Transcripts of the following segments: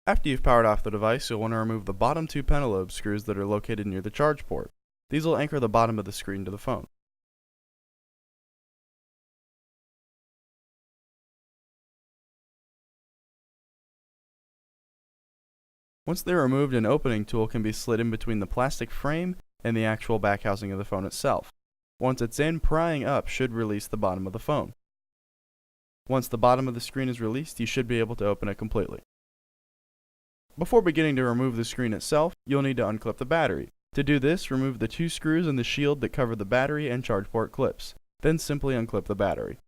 After you've powered off the device, you'll want to remove the bottom two pentalobe screws that are located near the charge port. These will anchor the bottom of the screen to the phone. Once they're removed, an opening tool can be slid in between the plastic frame and the actual back housing of the phone itself. Once it's in, prying up should release the bottom of the phone. Once the bottom of the screen is released, you should be able to open it completely. Before beginning to remove the screen itself, you'll need to unclip the battery. To do this, remove the two screws and the shield that cover the battery and charge port clips. Then simply unclip the battery.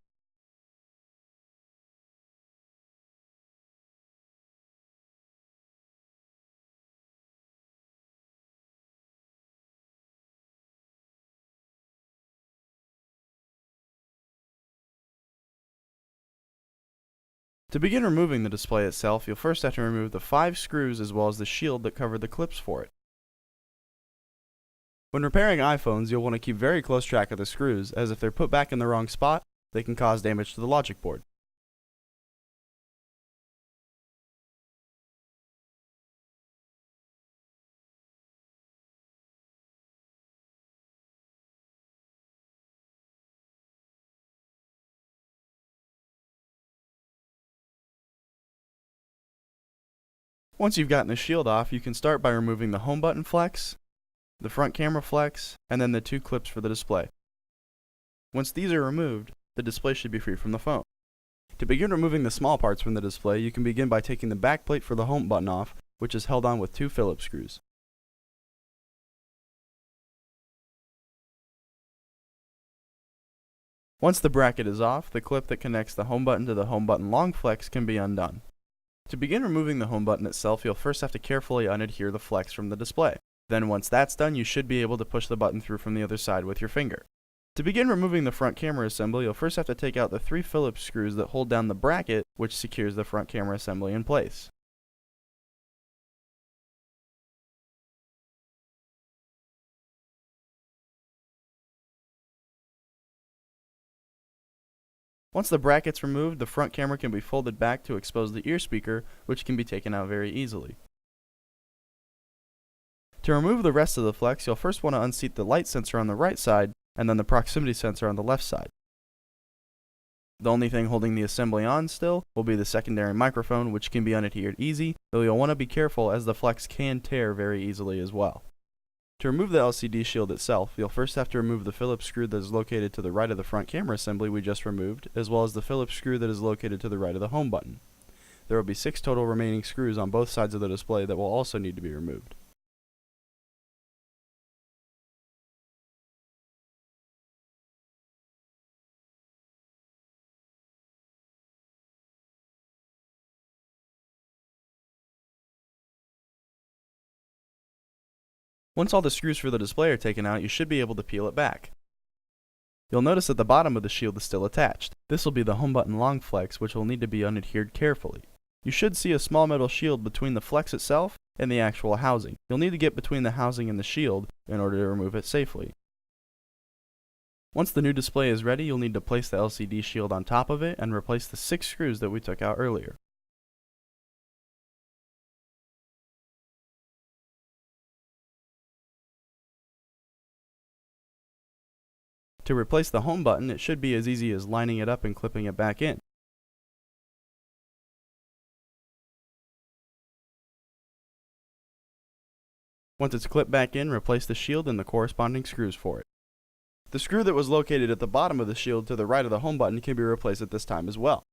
To begin removing the display itself, you'll first have to remove the 5 screws as well as the shield that cover the clips for it. When repairing iPhones, you'll want to keep very close track of the screws, as if they're put back in the wrong spot, they can cause damage to the logic board. Once you've gotten the shield off, you can start by removing the home button flex, the front camera flex, and then the 2 clips for the display. Once these are removed, the display should be free from the phone. To begin removing the small parts from the display, you can begin by taking the back plate for the home button off, which is held on with 2 Phillips screws. Once the bracket is off, the clip that connects the home button to the home button long flex can be undone. To begin removing the home button itself, you'll first have to carefully unadhere the flex from the display. Then once that's done, you should be able to push the button through from the other side with your finger. To begin removing the front camera assembly, you'll first have to take out the 3 Phillips screws that hold down the bracket which secures the front camera assembly in place. Once the bracket's removed, the front camera can be folded back to expose the ear speaker, which can be taken out very easily. To remove the rest of the flex, you'll first want to unseat the light sensor on the right side, and then the proximity sensor on the left side. The only thing holding the assembly on still will be the secondary microphone, which can be unadhered easy, though you'll want to be careful as the flex can tear very easily as well. To remove the LCD shield itself, you'll first have to remove the Phillips screw that is located to the right of the front camera assembly we just removed, as well as the Phillips screw that is located to the right of the home button. There will be 6 total remaining screws on both sides of the display that will also need to be removed. Once all the screws for the display are taken out, you should be able to peel it back. You'll notice that the bottom of the shield is still attached. This will be the home button long flex, which will need to be unadhered carefully. You should see a small metal shield between the flex itself and the actual housing. You'll need to get between the housing and the shield in order to remove it safely. Once the new display is ready, you'll need to place the LCD shield on top of it and replace the 6 screws that we took out earlier. To replace the home button, it should be as easy as lining it up and clipping it back in. Once it's clipped back in, replace the shield and the corresponding screws for it. The screw that was located at the bottom of the shield to the right of the home button can be replaced at this time as well.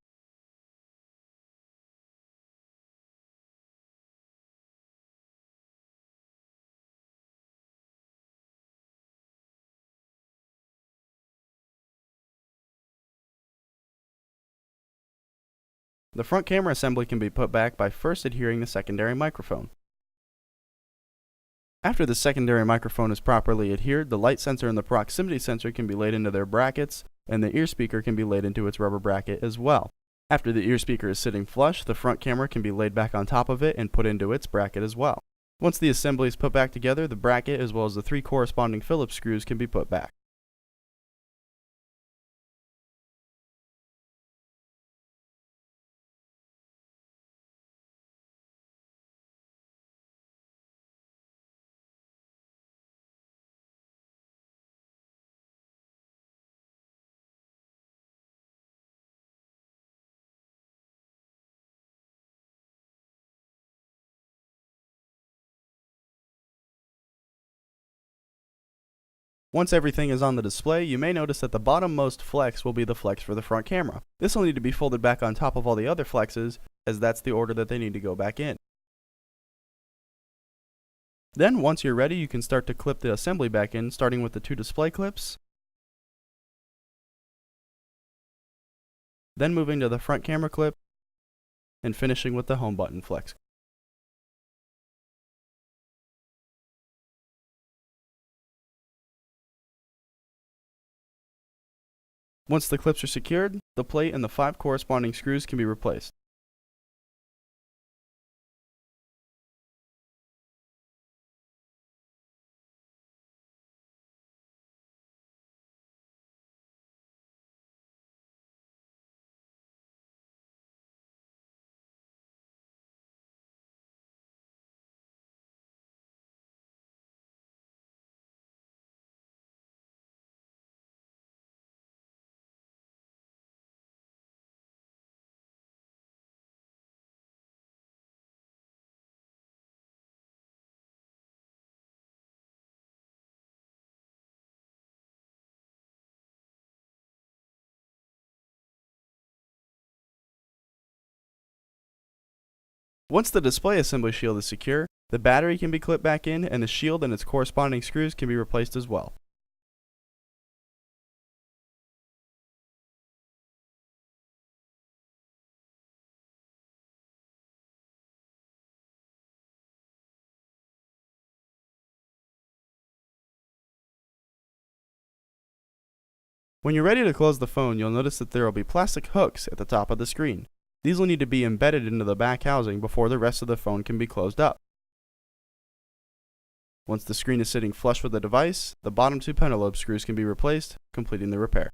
The front camera assembly can be put back by first adhering the secondary microphone. After the secondary microphone is properly adhered, the light sensor and the proximity sensor can be laid into their brackets, and the ear speaker can be laid into its rubber bracket as well. After the ear speaker is sitting flush, the front camera can be laid back on top of it and put into its bracket as well. Once the assembly is put back together, the bracket as well as the 3 corresponding Phillips screws can be put back. Once everything is on the display, you may notice that the bottommost flex will be the flex for the front camera. This will need to be folded back on top of all the other flexes, as that's the order that they need to go back in. Then, once you're ready, you can start to clip the assembly back in, starting with the 2 display clips, then moving to the front camera clip, and finishing with the home button flex. Once the clips are secured, the plate and the 5 corresponding screws can be replaced. Once the display assembly shield is secure, the battery can be clipped back in and the shield and its corresponding screws can be replaced as well. When you're ready to close the phone, you'll notice that there will be plastic hooks at the top of the screen. These will need to be embedded into the back housing before the rest of the phone can be closed up. Once the screen is sitting flush with the device, the bottom 2 pentalobe screws can be replaced, completing the repair.